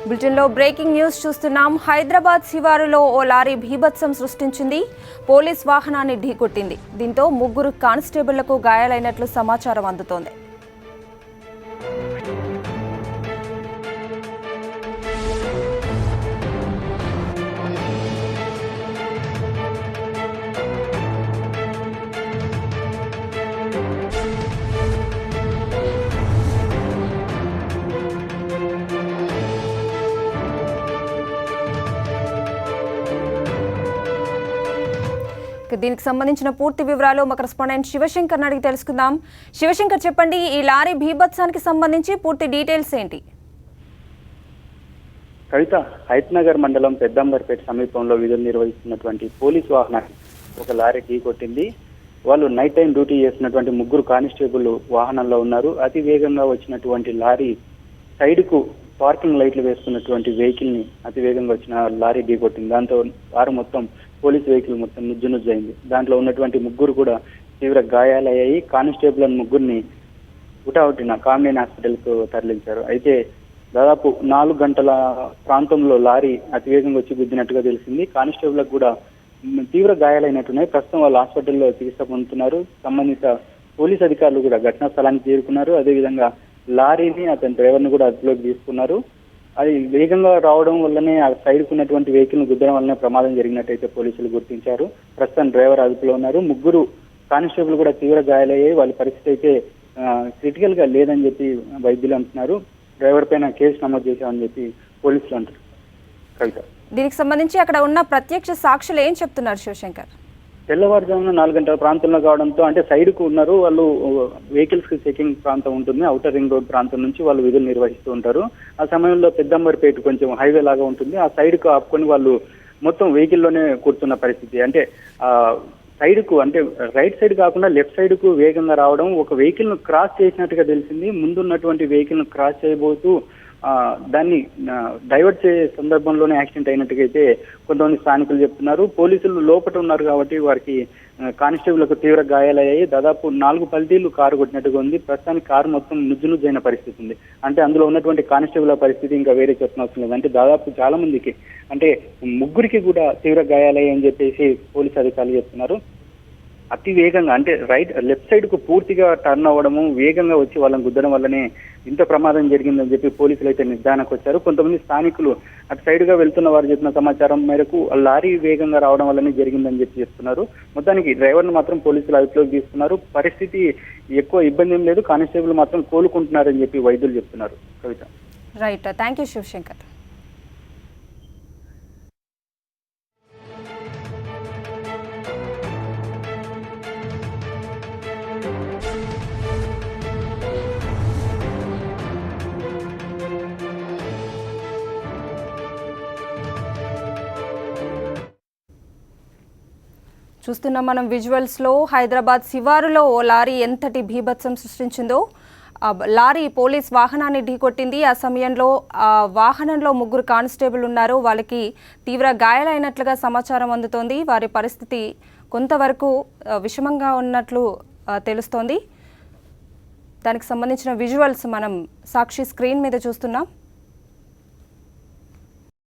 బులెటిన్లో breaking news చూస్తున్నాం. హైదరాబాద్ శివారులో ఓ లారీ భీభత్సం సృష్టించింది. పోలీస్ వాహనాన్ని ఢీకొట్టింది. దీంతో ముగ్గురు కానిస్టేబుళ్లకు గాయాలైనట్లు సమాచారం అందుతోంది. దీనికి సంబంధించిన పూర్తి వివరాలు మా కరెస్పాండెంట్ శివశంకర్ అడిగి తెలుసుకుందాం. శివశంకర్, చెప్పండి, ఈ లారీ భీభత్సానికి సంబంధించి పూర్తి డీటెయిల్స్ ఏంటి? కవిత, హైత్నగర్ మండలం పెద్దంబర్పేట సమీపంలో విధులు నిర్వహిస్తున్నటువంటి పోలీస్ వాహనాన్ని ఒక లారీ ఢీకొట్టింది. వాళ్ళు నైట్ టైం డ్యూటీ చేస్తున్నటువంటి ముగ్గురు కానిస్టేబుల్ వాహనంలో ఉన్నారు. అతి వేగంగా వచ్చినటువంటి లారీ సైడ్కు పార్కింగ్ లైట్లు వేసుకున్నటువంటి వెహికల్ ని అతి వేగంగా వచ్చిన లారీ ఢీకొట్టింది. దాంతో కారు మొత్తం పోలీస్ వెహికల్ మొత్తం నుజ్జు అయింది. దాంట్లో ఉన్నటువంటి ముగ్గురు కూడా తీవ్ర గాయాలయ్యాయి. కానిస్టేబుల్ ముగ్గురిని హుటాహుటిన కామినేని హాస్పిటల్ కు తరలించారు. అయితే దాదాపు 4 గంటల ప్రాంతంలో లారీ అతివేగంగా వచ్చి గుద్దినట్టుగా తెలిసింది. కానిస్టేబుల్ కూడా తీవ్ర గాయాలైనట్టున్నాయి. ప్రస్తుతం వాళ్ళు హాస్పిటల్లో చికిత్స పొందుతున్నారు. సంబంధిత పోలీస్ అధికారులు కూడా ఘటనా స్థలానికి చేరుకున్నారు. అదేవిధంగా లారీని అతని డ్రైవర్ని కూడా అదుపులోకి తీసుకున్నారు. అది వేగంగా రావడం వల్లనే ఆ సైడ్కు ఉన్నటువంటి వెహికల్ ను గుద్దడం వల్లనే ప్రమాదం జరిగినట్టయితే పోలీసులు గుర్తించారు. ప్రస్తుతం డ్రైవర్ అదుపులో ఉన్నారు. ముగ్గురు కానిస్టేబుల్ కూడా తీవ్ర గాయాలయ్యాయి. వాళ్ళ పరిస్థితి అయితే క్రిటికల్ గా లేదని చెప్పి వైద్యులు అంటున్నారు. డ్రైవర్ పైన కేసు నమోదు చేశామని చెప్పి పోలీసులు అంటారు. కవిత, దీనికి సంబంధించి అక్కడ ఉన్న ప్రత్యక్ష సాక్షులు ఏం చెప్తున్నారు శివశంకర్? తెల్లవారుజామున 4 గంటల ప్రాంతంలో కావడంతో, అంటే సైడ్ కు ఉన్నారు వాళ్ళు, వెహికల్స్ కి చెకింగ్ ప్రాంతం ఉంటుంది. ఔటర్ రింగ్ రోడ్ ప్రాంతం నుంచి వాళ్ళు విధులు నిర్వహిస్తూ ఉంటారు. ఆ సమయంలో పెద్దంబర్పేట కొంచెం హైవే లాగా ఉంటుంది. ఆ సైడ్ కు ఆపుకొని వాళ్ళు మొత్తం వెహికల్ లోనే కూర్చున్న పరిస్థితి. అంటే ఆ సైడ్ కు, అంటే రైట్ సైడ్ కాకుండా లెఫ్ట్ సైడ్ కు వేగంగా రావడం, ఒక వెహికల్ ను క్రాస్ చేసినట్టుగా తెలిసింది. ముందున్నటువంటి వెహికల్ ను క్రాస్ చేయబోతూ దాన్ని డైవర్ట్ చేసే సందర్భంలోనే యాక్సిడెంట్ అయినట్టుగా అయితే కొంతమంది స్థానికులు చెప్తున్నారు. పోలీసులు లోపల ఉన్నారు కాబట్టి వారికి కానిస్టేబుల్కు తీవ్ర గాయాలయ్యాయి. దాదాపు 4 పల్టీలు కారు కొట్టినట్టుగా ఉంది. ప్రస్తుతానికి కారు మొత్తం నుజ్జైన పరిస్థితి ఉంది. అంటే అందులో ఉన్నటువంటి కానిస్టేబుల్ పరిస్థితి ఇంకా వేరే చెప్పనవసరం లేదు. అంటే దాదాపు చాలా మందికి, అంటే ముగ్గురికి కూడా తీవ్ర గాయాలయ్యాయని చెప్పేసి పోలీసు అధికారులు చెప్తున్నారు. అతి వేగంగా, అంటే లెఫ్ట్ సైడ్ కు పూర్తిగా టర్న్ అవ్వడము, వేగంగా వచ్చి వాళ్ళని గుద్దడం వల్లనే ఇంత ప్రమాదం జరిగిందని చెప్పి పోలీసులు అయితే నిర్ధారణకు వచ్చారు. కొంతమంది స్థానికులు అటు సైడ్ గా వెళ్తున్న వారు చెప్పిన సమాచారం మేరకు లారీ వేగంగా రావడం వల్లనే జరిగిందని చెప్పి చెప్తున్నారు. మొత్తానికి డ్రైవర్ ను మాత్రం పోలీసులు అదుపులోకి తీసుకున్నారు. పరిస్థితి ఎక్కువ ఇబ్బంది ఏం లేదు. కానిస్టేబుల్ మాత్రం కోలుకుంటున్నారని చెప్పి వైద్యులు చెప్తున్నారు. కవిత, రైట్, థ్యాంక్ యూ శివశంకర్. చూస్తున్నాం మనం విజువల్స్లో. హైదరాబాద్ శివారులో ఓ లారీ ఎంతటి భీభత్సం సృష్టించిందో. లారీ పోలీస్ వాహనాన్ని ఢీకొట్టింది. ఆ సమయంలో వాహనంలో ముగ్గురు కానిస్టేబుల్ ఉన్నారు. వాళ్ళకి తీవ్ర గాయాలైనట్లుగా సమాచారం అందుతోంది. వారి పరిస్థితి కొంతవరకు విషమంగా ఉన్నట్లు తెలుస్తోంది. దానికి సంబంధించిన విజువల్స్ మనం సాక్షి స్క్రీన్ మీద చూస్తున్నాం.